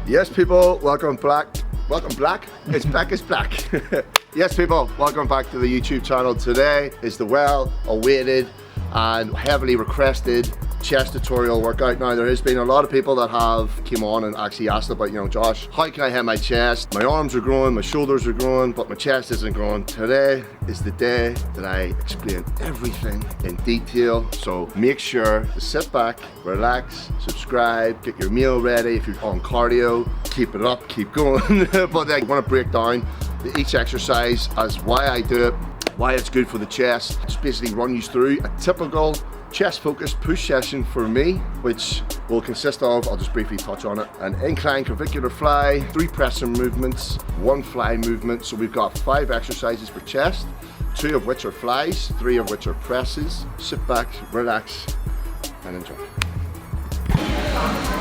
Yes, people, welcome back. Welcome back? It's back, it's black. Yes, people, welcome back to the YouTube channel. Today is the well-awaited and heavily requested chest tutorial workout. Now, there has been a lot of people that have came on and actually asked about, Josh, how can I hit my chest? My arms are growing, my shoulders are growing, but my chest isn't growing. Today is the day that I explain everything in detail. So make sure to sit back, relax, subscribe, get your meal ready. If you're on cardio, keep it up, keep going. But I want to break down each exercise as why I do it, why it's good for the chest. Just basically run you through a typical chest focused push session for me, which will consist of, I'll just briefly touch on it, an incline clavicular fly, 3 pressing movements, 1 fly movement. So we've got 5 exercises for chest, 2 of which are flies, 3 of which are presses. Sit back, relax, and enjoy.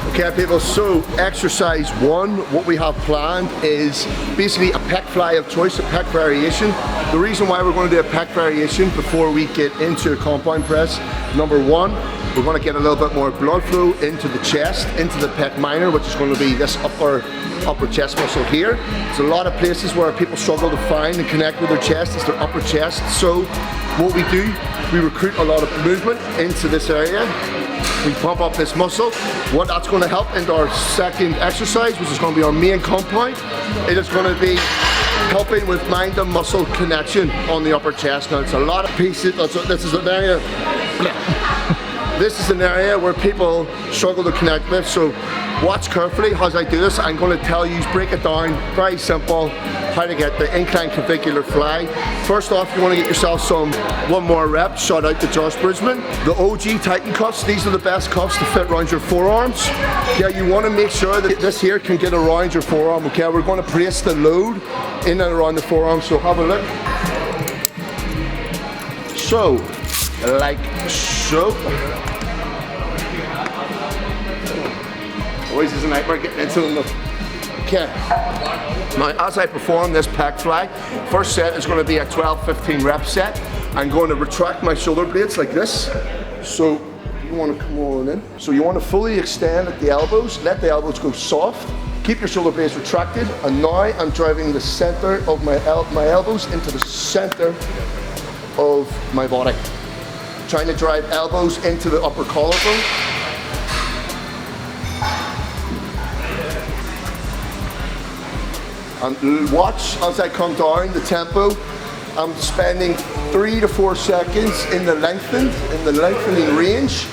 Okay, people, so exercise 1, what we have planned is basically a pec fly of choice, a pec variation. The reason why we're going to do a pec variation before we get into a compound press, number 1, we're going to get a little bit more blood flow into the chest, into the pec minor, which is going to be this upper chest muscle here. There's a lot of places where people struggle to find and connect with their chest, it's their upper chest. So what we do, we recruit a lot of movement into this area. We pump up this muscle. What that's going to help into our second exercise, which is going to be our main compound, it is going to be helping with mind and muscle connection on the upper chest. Now it's a lot of pieces. This is an area. This is an area where people struggle to connect with. So watch carefully as I do this. I'm going to tell you, break it down, very simple, how to get the incline clavicular fly. First off, you want to get yourself one more rep. Shout out to Josh Bridgman. The OG Titan cuffs, these are the best cuffs to fit around your forearms. Yeah, you want to make sure that this here can get around your forearm. Okay, we're going to place the load in and around the forearm, so have a look. So, like so. Always is a nightmare getting into them. Okay. Now, as I perform this pec fly, first set is going to be a 12-15 rep set. I'm going to retract my shoulder blades like this. So you want to come on in. So you want to fully extend at the elbows. Let the elbows go soft. Keep your shoulder blades retracted. And now I'm driving the center of my elbows into the center of my body. Trying to drive elbows into the upper collarbone. And watch as I come down the tempo. I'm spending 3 to 4 seconds in the lengthening range,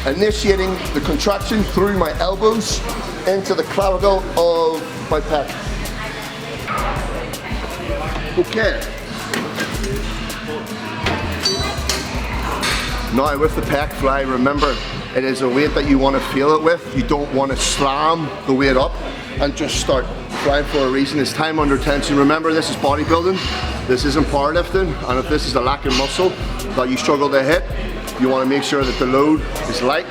initiating the contraction through my elbows into the clavicle of my pec. Okay. Now with the pec fly, remember, it is a weight that you want to feel it with. You don't want to slam the weight up and just start flying for a reason. It's time under tension. Remember, this is bodybuilding, this isn't powerlifting, and if this is a lack of muscle that you struggle to hit, you want to make sure that the load is light.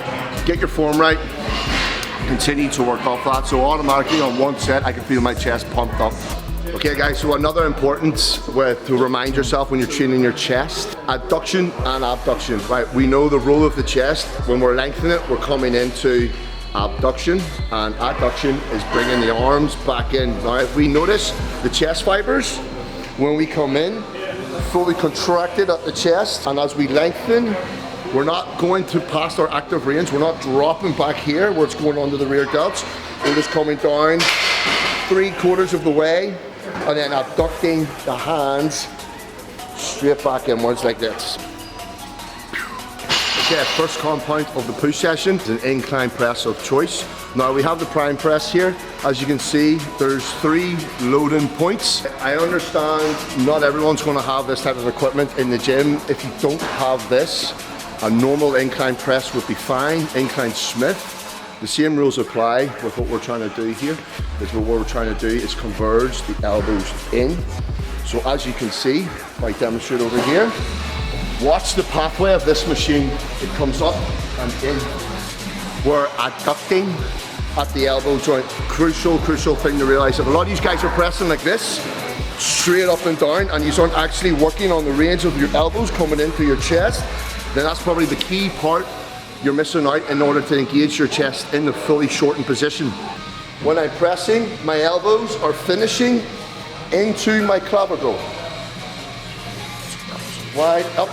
Get your form right, continue to work off that. So automatically on one set, I can feel my chest pumped up. Okay guys, so another important way to remind yourself when you're training your chest, adduction and abduction, right? We know the role of the chest. When we're lengthening it, we're coming into abduction, and adduction is bringing the arms back in. Now if we notice the chest fibers, when we come in, fully contracted at the chest, and as we lengthen, we're not going to past our active range, we're not dropping back here where it's going onto the rear delts, we're just coming down 3/4 of the way, and then abducting the hands straight back inwards like this. Okay, first compound of the push session is an incline press of choice. Now we have the prime press here. As you can see, there's 3 loading points. I understand not everyone's going to have this type of equipment in the gym. If you don't have this, a normal incline press would be fine. Incline Smith. The same rules apply with what we're trying to do here. What we're trying to do is converge the elbows in. So as you can see, if I demonstrate over here, watch the pathway of this machine. It comes up and in. We're adducting at the elbow joint. Crucial thing to realize. If a lot of you guys are pressing like this, straight up and down, and you aren't actually working on the range of your elbows coming into your chest, then that's probably the key part you're missing out in order to engage your chest in the fully shortened position. When I'm pressing, my elbows are finishing into my clavicle. Wide up.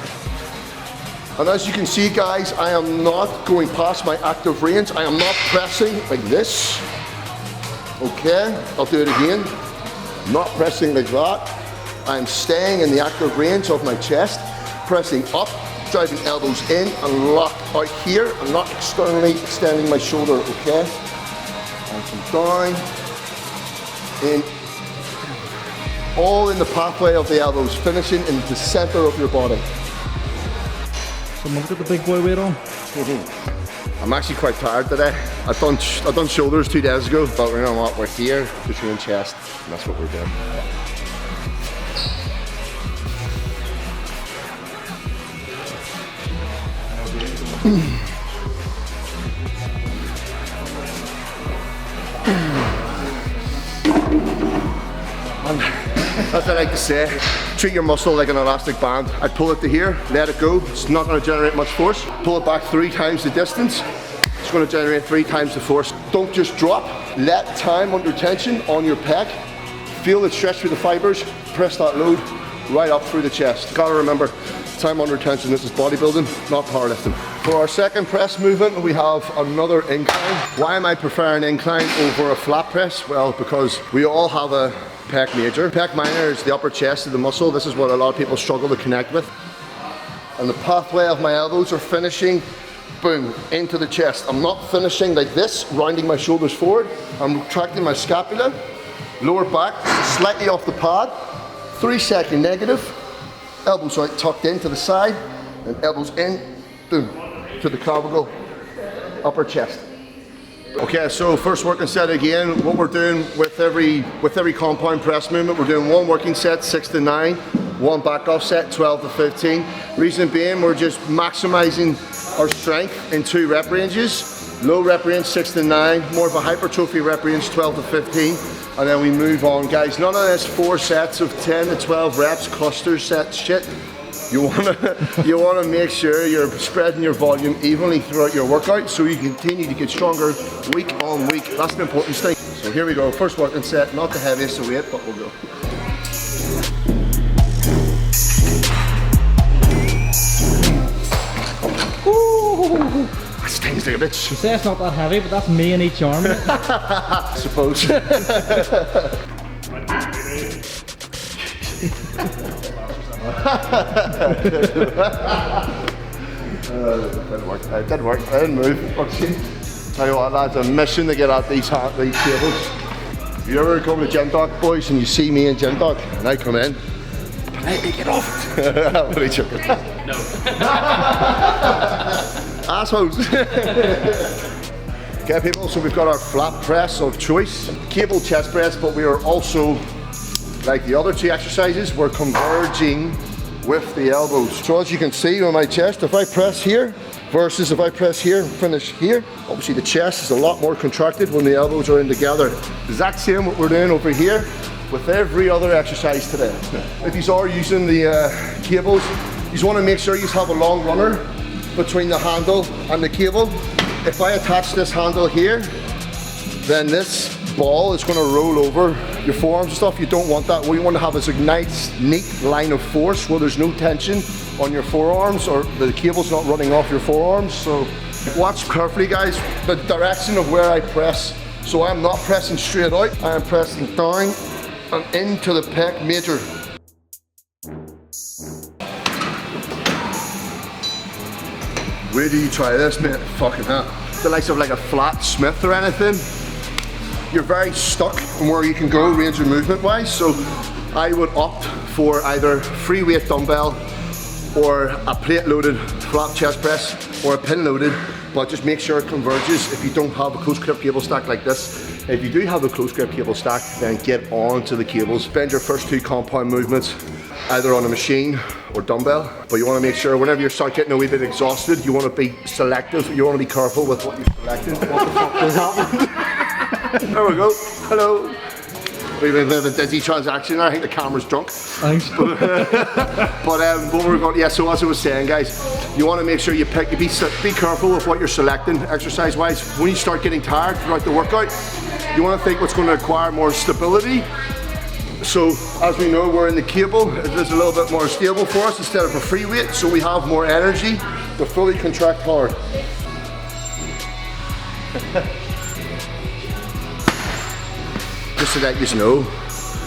And as you can see, guys, I am not going past my active range. I am not pressing like this. Okay, I'll do it again. Not pressing like that. I'm staying in the active range of my chest, pressing up, driving elbows in and lock out here. I'm not externally extending my shoulder, okay? And come down, in, all in the pathway of the elbows, finishing in the center of your body. So look at the big boy weight on. I'm actually quite tired today. I've done shoulders 2 days ago, but you know what? We're here to train chest, and that's what we're doing. As I like to say, treat your muscle like an elastic band. I pull it to here, let it go. It's not going to generate much force. Pull it back 3 times the distance. It's going to generate 3 times the force. Don't just drop. Let time under tension on your pec. Feel it stretch through the fibers. Press that load right up through the chest. Got to remember, time under tension. This is bodybuilding, not powerlifting. For our second press movement, we have another incline. Why am I preferring incline over a flat press? Well, because we all have a pec major. Pec minor is the upper chest of the muscle. This is what a lot of people struggle to connect with. And the pathway of my elbows are finishing, boom, into the chest. I'm not finishing like this, rounding my shoulders forward. I'm retracting my scapula, lower back, slightly off the pad. 3-second negative. Elbows out tucked in to the side, and elbows in, boom, to the clavicle, upper chest. Okay, so first working set again. What we're doing with every compound press movement, we're doing 1 working set, 6 to 9, 1 back off set, 12 to 15. Reason being, we're just maximizing our strength in 2 rep ranges. Low rep range, 6 to 9, more of a hypertrophy rep range, 12 to 15. And then we move on, guys. None of this 4 sets of 10 to 12 reps, cluster set shit. You wanna make sure you're spreading your volume evenly throughout your workout so you continue to get stronger week on week. That's the important thing. So here we go, first working set, not the heaviest of weight, but we'll go. Ooh, that stings like a bitch. You say it's not that heavy, but that's me in each arm. I suppose. It didn't work. I didn't move. Tell you what, lads, a mission to get at these cables. If you ever come to Gymdock, boys, and you see me in Gymdock, and I come in, politely get off it. I'm really joking. No. Assholes. Okay, people, so we've got our flat press of choice, cable chest press, but we are also, like the other 2 exercises, we're converging with the elbows. So as you can see on my chest, if I press here versus if I press here, finish here, obviously the chest is a lot more contracted when the elbows are in together. Exact same what we're doing over here with every other exercise today. If you are using the cables, you want to make sure you have a long runner between the handle and the cable. If I attach this handle here, then this ball is going to roll over your forearms and stuff. You don't want that. What you want to have is a nice, neat line of force where there's no tension on your forearms or the cable's not running off your forearms. So watch carefully, guys, the direction of where I press. So I'm not pressing straight out, I am pressing down and into the pec major. Where do you try this, mate? Fucking hell. The likes of like a flat Smith or anything, you're very stuck on where you can go range of movement wise. So I would opt for either free weight dumbbell or a plate loaded flat chest press or a pin loaded, but just make sure it converges if you don't have a close grip cable stack like this. If you do have a close grip cable stack, then get onto the cables. Spend your first 2 compound movements either on a machine or dumbbell, but you want to make sure whenever you start getting a wee bit exhausted, you want to be selective, you want to be careful with what you're selecting. What the fuck just happened? There we go, hello. We've been a bit of a dizzy transaction. I think the camera's drunk. Thanks. But we're going, yeah, so as I was saying, guys, you want to make sure you pick, be careful with what you're selecting exercise-wise. When you start getting tired throughout the workout, you want to think what's going to require more stability. So, as we know, we're in the cable. It is a little bit more stable for us instead of a free weight, so we have more energy to fully contract hard. Just so that you know,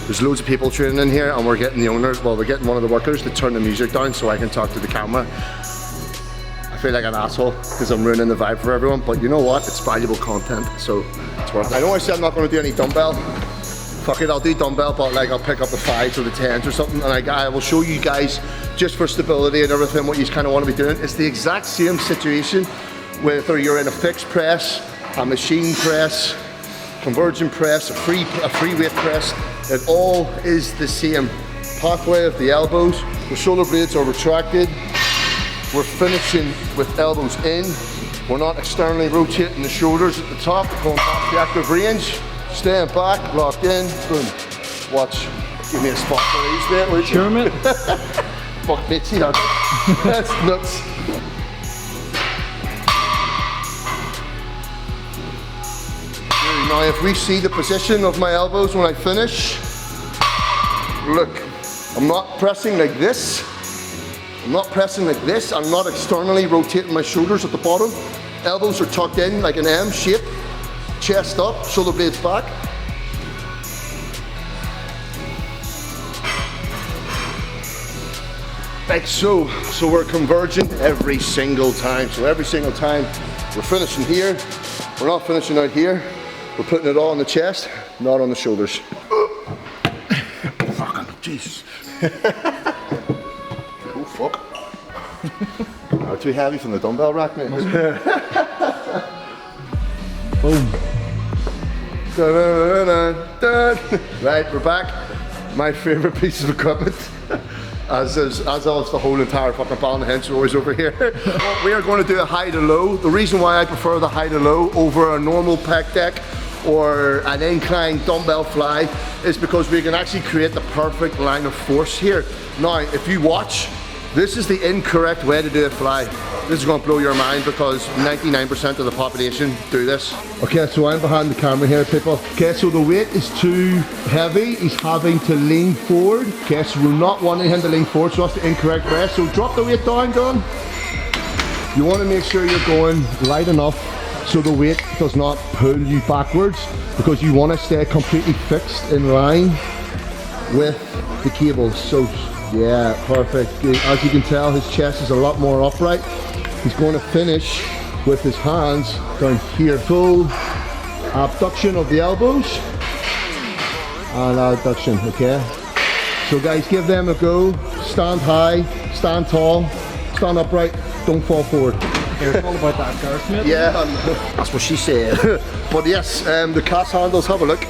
there's loads of people tuning in here, and we're getting the owners, well, we're getting one of the workers to turn the music down so I can talk to the camera. I feel like an asshole because I'm ruining the vibe for everyone, but you know what? It's valuable content, so it's worth it. I know I said I'm not going to do any dumbbell. Fuck it, I'll do dumbbell, but like I'll pick up the 5s or the 10s or something, and I will show you guys, just for stability and everything, what you kind of want to be doing. It's the exact same situation whether you're in a fixed press, a machine press, convergent press, a free weight press. It all is the same pathway of the elbows. The shoulder blades are retracted. We're finishing with elbows in. We're not externally rotating the shoulders at the top, going back to active range. Staying back, locked in, boom. Watch. Give me a spot for these, mate, would you? Sure, mate. Fuck, mate, see that? That's nuts. Now, if we see the position of my elbows when I finish, look, I'm not pressing like this. I'm not pressing like this. I'm not externally rotating my shoulders at the bottom. Elbows are tucked in like an M shape. Chest up, shoulder blades back. Like so. So we're converging every single time. So every single time we're finishing here, we're not finishing out here. We're putting it all on the chest, not on the shoulders. Fucking Jesus. Oh fuck. Not too heavy from the dumbbell rack, mate. Boom. Right, we're back. My favourite piece of equipment, as is the whole entire fucking ball and hinge always over here. We are going to do a high to low. The reason why I prefer the high to low over a normal pec deck or an incline dumbbell fly is because we can actually create the perfect line of force here. Now, if you watch, this is the incorrect way to do a fly. This is going to blow your mind because 99% of the population do this. Okay, so I'm behind the camera here, people. Okay, so the weight is too heavy. He's having to lean forward. Okay, so we're not wanting him to lean forward, so that's the incorrect way. So drop the weight down, Don. You want to make sure you're going light enough so the weight does not pull you backwards, because you want to stay completely fixed in line with the cables. So yeah, perfect. As you can tell, his chest is a lot more upright. He's going to finish with his hands down here. Full abduction of the elbows and adduction, okay? So guys, give them a go. Stand high, stand tall, stand upright, don't fall forward. It's all about that girth, mate. Yeah, that's what she said. But yes, the cast handles, have a look.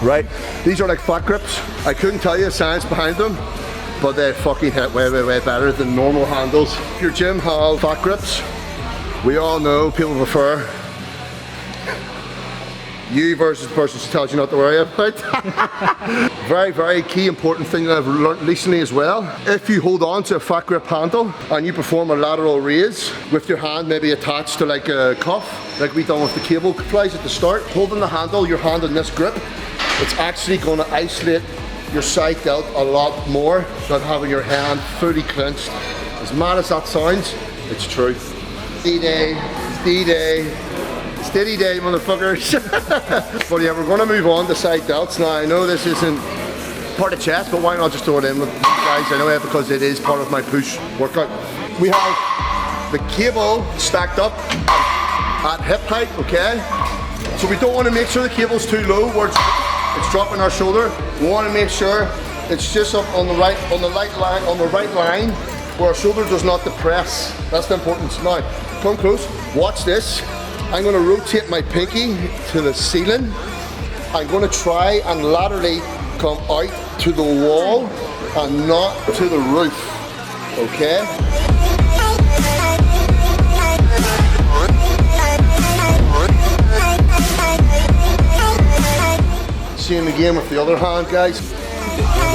Right, these are like fat grips. I couldn't tell you the science behind them, but they fucking hit way better than normal handles. If your gym have fat grips, we all know people prefer you versus the person who tells you not to worry about. Very key important thing that I've learned recently as well. If you hold on to a fat grip handle and you perform a lateral raise with your hand maybe attached to like a cuff, like we done with the cable flies at the start, holding the handle, your hand in this grip, it's actually going to isolate your side delt a lot more than having your hand fully clenched. As mad as that sounds, it's true. D-Day, D-Day, steady day, motherfuckers. But yeah, we're going to move on to side delts. Now, I know this isn't part of chest, but why not just throw it in with you guys anyway, because it is part of my push workout. We have the cable stacked up at hip height, okay? So we don't want to make sure the cable's too low where it's dropping our shoulder. We want to make sure it's just up on the right line where our shoulder does not depress. That's the importance. Now, come close, watch this. I'm going to rotate my pinky to the ceiling. I'm going to try and laterally come out to the wall and not to the roof, okay? Same again with the other hand, guys.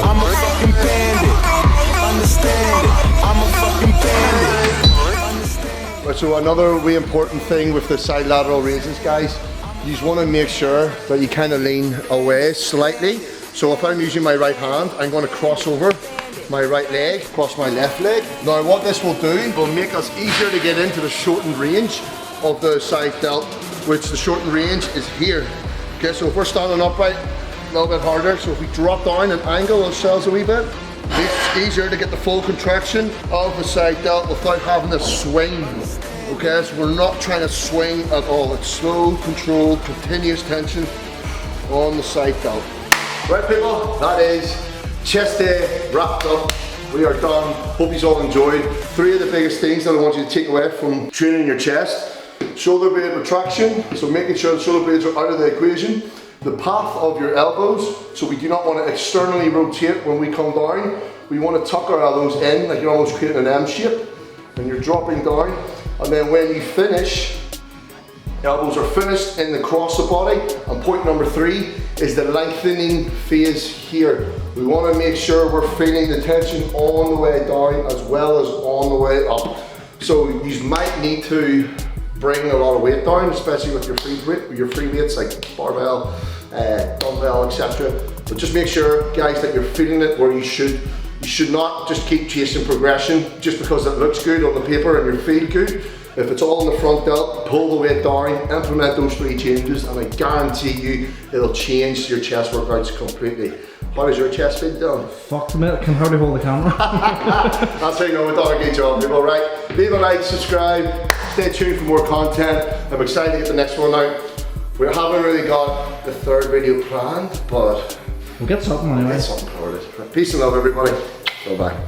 I'm a fucking bandit. Understand it. I'm a fucking bandit. Right, so another really important thing with the side lateral raises, guys, you just want to make sure that you kind of lean away slightly. So if I'm using my right hand, I'm going to cross over my right leg, across my left leg. Now what this will do, will make us easier to get into the shortened range of the side delt, which the shortened range is here. Okay, so if we're standing upright, a little bit harder. So if we drop down and angle ourselves a wee bit, it's easier to get the full contraction of the side delt without having to swing. Okay, so we're not trying to swing at all. It's slow, controlled, continuous tension on the side delt. Right people, that is chest day wrapped up. We are done. Hope you all enjoyed. 3 of the biggest things that I want you to take away from training your chest. Shoulder blade retraction, so making sure the shoulder blades are out of the equation. The path of your elbows, so we do not want to externally rotate when we come down. We want to tuck our elbows in, like you're almost creating an M shape, and you're dropping down. And then when you finish, elbows are finished in the cross the body. And point number 3 is the lengthening phase here. We want to make sure we're feeling the tension on the way down as well as on the way up. So you might need to bring a lot of weight down, especially with your free weights like barbell, dumbbell, etc. But just make sure, guys, that you're feeling it where you should. You should not just keep chasing progression just because it looks good on the paper and you feel good. If it's all in the front delt, pull the weight down, implement those 3 changes, and I guarantee you it'll change your chest workouts completely. How does your chest feel, Dylan? Fuck the minute, I can hardly hold the camera. That's how you know we've done a good job, people, right? Leave a like, subscribe, stay tuned for more content. I'm excited to get the next one out. We haven't really got the 3rd video planned, but We'll get something anyway. get something sorted. Peace and love, everybody. Bye-bye.